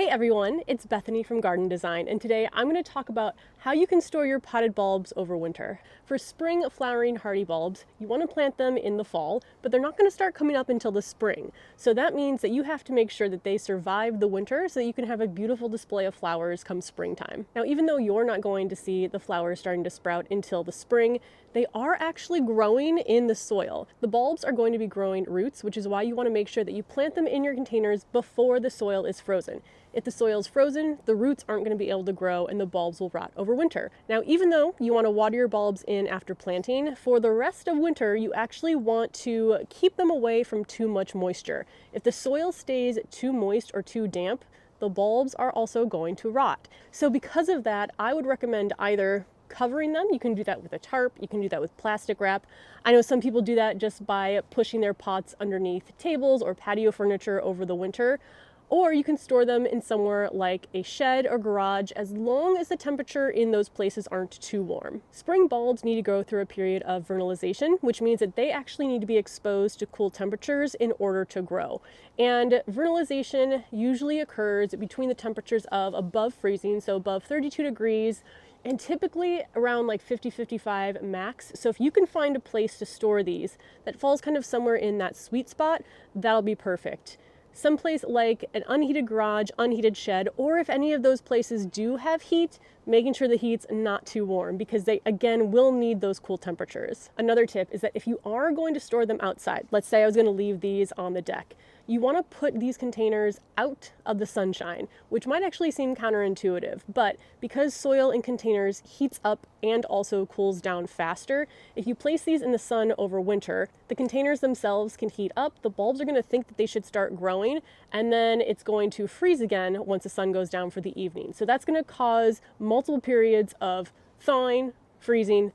Hey everyone, it's Bethany from Garden Design, and today I'm going to talk about how you can store your potted bulbs over winter. For spring flowering hardy bulbs, you want to plant them in the fall, but they're not going to start coming up until the spring. So that means that you have to make sure that they survive the winter so that you can have a beautiful display of flowers come springtime. Now, even though you're not going to see the flowers starting to sprout until the spring, they are actually growing in the soil. The bulbs are going to be growing roots, which is why you want to make sure that you plant them in your containers before the soil is frozen. If the soil is frozen, the roots aren't going to be able to grow and the bulbs will rot over winter. Now, even though you want to water your bulbs in after planting, for the rest of winter, you actually want to keep them away from too much moisture. If the soil stays too moist or too damp, the bulbs are also going to rot. So because of that, I would recommend either covering them. You can do that with a tarp, you can do that with plastic wrap. I know some people do that just by pushing their pots underneath tables or patio furniture over the winter. Or you can store them in somewhere like a shed or garage as long as the temperature in those places aren't too warm. Spring bulbs need to go through a period of vernalization, which means that they actually need to be exposed to cool temperatures in order to grow. And vernalization usually occurs between the temperatures of above freezing, so above 32 degrees, and typically around like 50-55 max. So if you can find a place to store these that falls kind of somewhere in that sweet spot, that'll be perfect. Someplace like an unheated garage, unheated shed, or if any of those places do have heat, making sure the heat's not too warm because they, again, will need those cool temperatures. Another tip is that if you are going to store them outside, let's say I was going to leave these on the deck, you want to put these containers out of the sunshine, which might actually seem counterintuitive, but because soil in containers heats up and also cools down faster, if you place these in the sun over winter, the containers themselves can heat up, the bulbs are going to think that they should start growing, and then it's going to freeze again once the sun goes down for the evening. So that's going to cause multiple periods of thawing, freezing,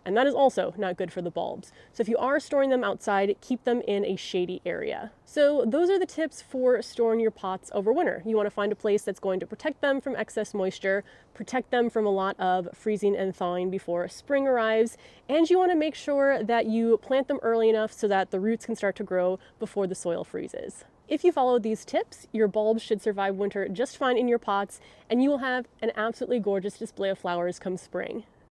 and that is also not good for the bulbs. So if you are storing them outside, keep them in a shady area. So those are the tips for storing your pots over winter. You want to find a place that's going to protect them from excess moisture, protect them from a lot of freezing and thawing before spring arrives, and you want to make sure that you plant them early enough so that the roots can start to grow before the soil freezes. If you follow these tips, your bulbs should survive winter just fine in your pots, and you will have an absolutely gorgeous display of flowers come spring.